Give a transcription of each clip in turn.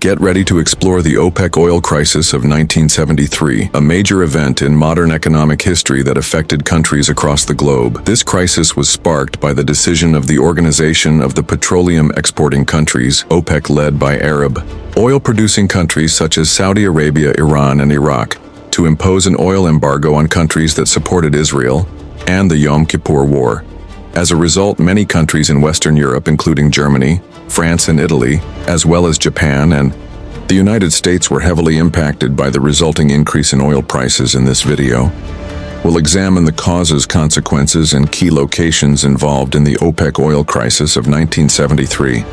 Get ready to explore the OPEC oil crisis of 1973, a major event in modern economic history that affected countries across the globe. This crisis was sparked by the decision of the Organization of the Petroleum Exporting Countries, OPEC, led by Arab, oil-producing countries such as Saudi Arabia, Iran, and Iraq, to impose an oil embargo on countries that supported Israel and the Yom Kippur War. As a result, many countries in Western Europe, including Germany, France, and Italy, as well as Japan and the United States, were heavily impacted by the resulting increase in oil prices. In this video, we'll examine the causes, consequences, and key locations involved in the OPEC oil crisis of 1973,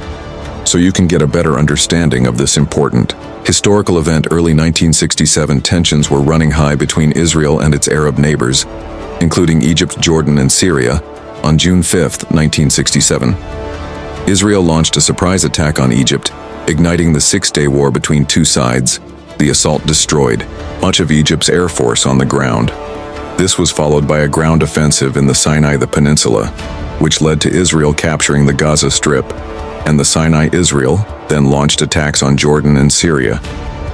so you can get a better understanding of this important historical event. Early 1967, tensions were running high between Israel and its Arab neighbors, including Egypt, Jordan, and Syria. On June 5, 1967, Israel launched a surprise attack on Egypt, igniting the six-day war between two sides. The assault destroyed much of Egypt's air force on the ground. This was followed by a ground offensive in the Sinai Peninsula, which led to Israel capturing the Gaza Strip, and the Sinai. Israel then launched attacks on Jordan and Syria,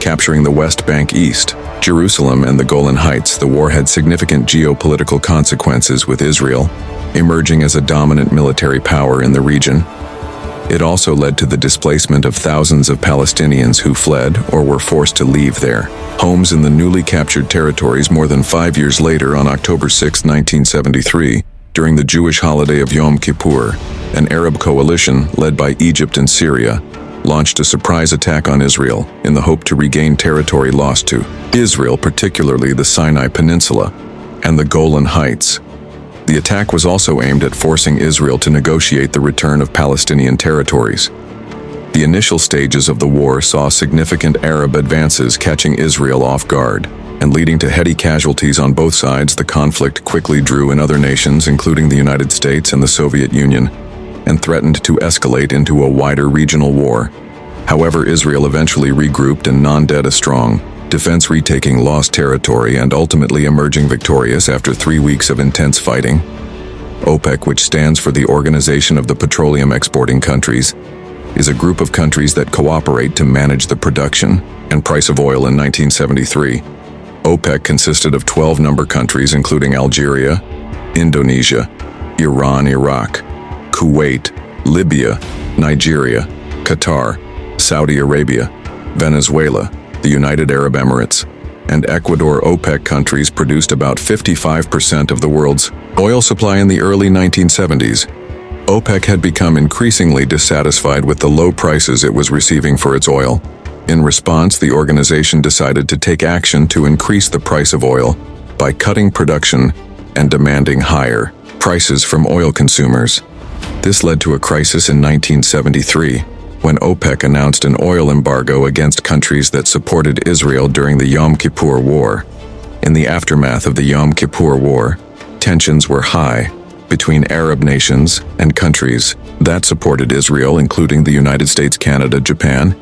capturing the West Bank, East Jerusalem, and the Golan Heights. The war had significant geopolitical consequences, with Israel emerging as a dominant military power in the region. It also led to the displacement of thousands of Palestinians who fled or were forced to leave their homes in the newly captured territories. More than 5 years later, on October 6, 1973, during the Jewish holiday of Yom Kippur, an Arab coalition led by Egypt and Syria launched a surprise attack on Israel in the hope to regain territory lost to Israel, particularly the Sinai Peninsula and the Golan Heights. The attack was also aimed at forcing Israel to negotiate the return of Palestinian territories. The initial stages of the war saw significant Arab advances, catching Israel off guard and leading to heavy casualties on both sides. The conflict quickly drew in other nations, including the United States and the Soviet Union, and threatened to escalate into a wider regional war. However, Israel eventually regrouped and non-dead a strong defense, retaking lost territory and ultimately emerging victorious after 3 weeks of intense fighting. OPEC, which stands for the Organization of the Petroleum Exporting Countries, is a group of countries that cooperate to manage the production and price of oil. In 1973, OPEC consisted of 12 member countries, including Algeria, Indonesia, Iran, Iraq, Kuwait, Libya, Nigeria, Qatar, Saudi Arabia, Venezuela, the United Arab Emirates, and Ecuador. OPEC countries produced about 55% of the world's oil supply. In the early 1970s, OPEC had become increasingly dissatisfied with the low prices it was receiving for its oil. In response, the organization decided to take action to increase the price of oil by cutting production and demanding higher prices from oil consumers. This led to a crisis in 1973, when OPEC announced an oil embargo against countries that supported Israel during the Yom Kippur War. In the aftermath of the Yom Kippur War, tensions were high between Arab nations and countries that supported Israel, including the United States, Canada, Japan,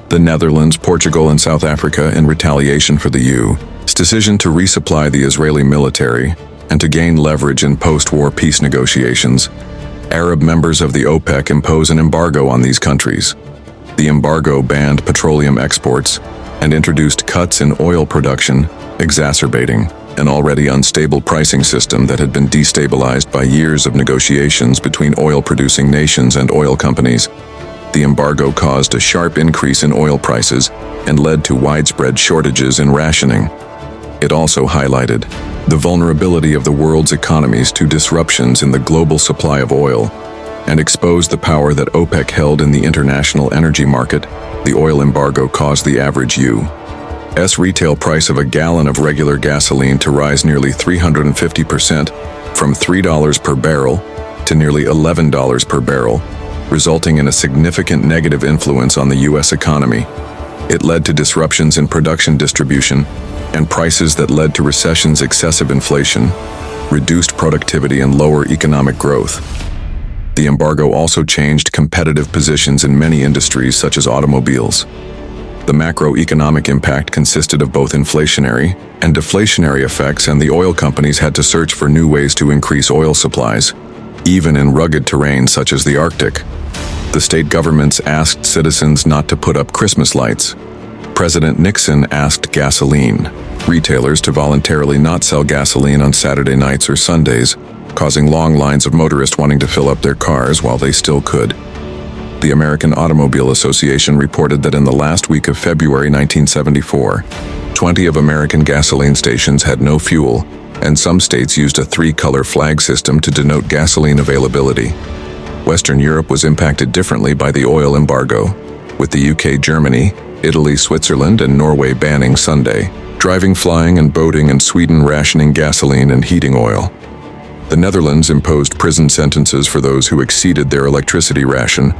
the Netherlands, Portugal, and South Africa. In retaliation for the U.S. decision to resupply the Israeli military and to gain leverage in post-war peace negotiations, Arab members of the OPEC impose an embargo on these countries. The embargo banned petroleum exports and introduced cuts in oil production, exacerbating an already unstable pricing system that had been destabilized by years of negotiations between oil-producing nations and oil companies. The embargo caused a sharp increase in oil prices and led to widespread shortages and rationing. It also highlighted the vulnerability of the world's economies to disruptions in the global supply of oil and exposed the power that OPEC held in the international energy market. The oil embargo caused the average U.S. retail price of a gallon of regular gasoline to rise nearly 350%, from $3 per barrel to nearly $11 per barrel, resulting in a significant negative influence on the U.S. economy. It led to disruptions in production, distribution, and prices that led to recessions, excessive inflation, reduced productivity, and lower economic growth. The embargo also changed competitive positions in many industries, such as automobiles. The macroeconomic impact consisted of both inflationary and deflationary effects, and the oil companies had to search for new ways to increase oil supplies, even in rugged terrain such as the Arctic. The state governments asked citizens not to put up Christmas lights. President Nixon asked gasoline retailers to voluntarily not sell gasoline on Saturday nights or Sundays, causing long lines of motorists wanting to fill up their cars while they still could. The American Automobile Association reported that in the last week of February 1974, 20 of American gasoline stations had no fuel, and some states used a 3-color flag system to denote gasoline availability. Western Europe was impacted differently by the oil embargo, with the UK, Germany, Italy, Switzerland, and Norway banning Sunday driving, flying, and boating, and Sweden rationing gasoline and heating oil. The Netherlands imposed prison sentences for those who exceeded their electricity ration,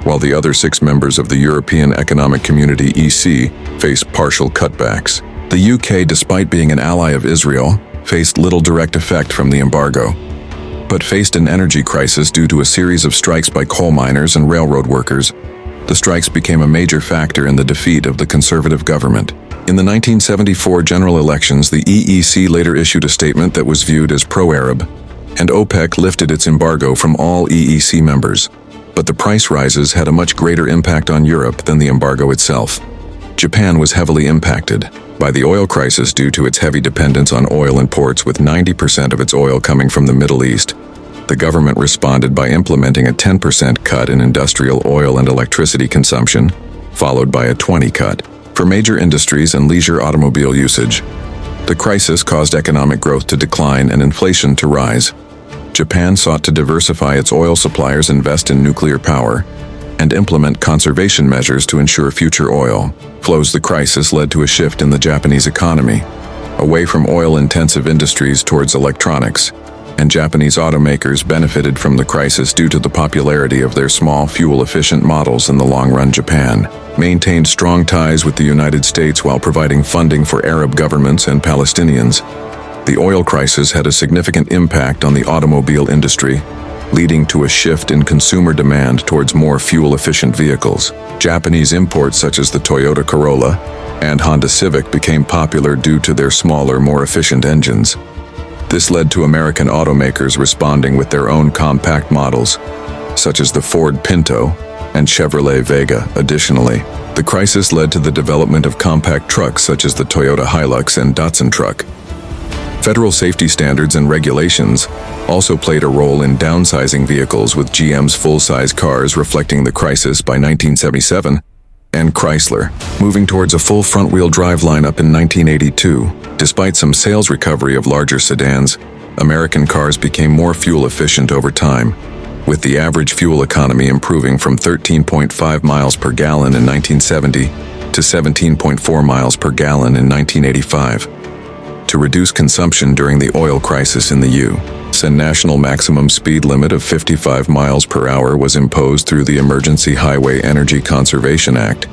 while the other 6 members of the European Economic Community (EC) faced partial cutbacks. The UK, despite being an ally of Israel, faced little direct effect from the embargo, but faced an energy crisis due to a series of strikes by coal miners and railroad workers. The strikes became a major factor in the defeat of the conservative government. In the 1974 general elections, the EEC later issued a statement that was viewed as pro-Arab, and OPEC lifted its embargo from all EEC members. But the price rises had a much greater impact on Europe than the embargo itself. Japan was heavily impacted by the oil crisis due to its heavy dependence on oil imports, with 90% of its oil coming from the Middle East. The government responded by implementing a 10% cut in industrial oil and electricity consumption, followed by a 20% cut for major industries and leisure automobile usage. The crisis caused economic growth to decline and inflation to rise. Japan sought to diversify its oil suppliers, invest in nuclear power, and implement conservation measures to ensure future oil flows. The crisis led to a shift in the Japanese economy, away from oil-intensive industries towards electronics, and Japanese automakers benefited from the crisis due to the popularity of their small, fuel-efficient models. In the long run, Japan maintained strong ties with the United States while providing funding for Arab governments and Palestinians. The oil crisis had a significant impact on the automobile industry, leading to a shift in consumer demand towards more fuel-efficient vehicles. Japanese imports such as the Toyota Corolla and Honda Civic became popular due to their smaller, more efficient engines. This led to American automakers responding with their own compact models, such as the Ford Pinto and Chevrolet Vega. Additionally, the crisis led to the development of compact trucks such as the Toyota Hilux and Datsun truck. Federal safety standards and regulations also played a role in downsizing vehicles, with GM's full-size cars reflecting the crisis by 1977, and Chrysler moving towards a full front-wheel drive lineup in 1982. Despite some sales recovery of larger sedans, American cars became more fuel-efficient over time, with the average fuel economy improving from 13.5 miles per gallon in 1970 to 17.4 miles per gallon in 1985. To reduce consumption during the oil crisis in the U.S., a national maximum speed limit of 55 miles per hour was imposed through the Emergency Highway Energy Conservation Act,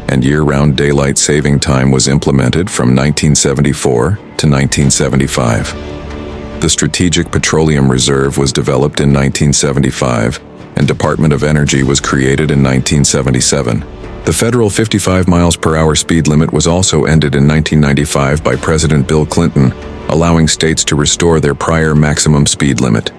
and year-round daylight saving time was implemented from 1974 to 1975. The Strategic Petroleum Reserve was developed in 1975, and Department of Energy was created in 1977. The federal 55 miles per hour speed limit was also ended in 1995 by President Bill Clinton, allowing states to restore their prior maximum speed limit.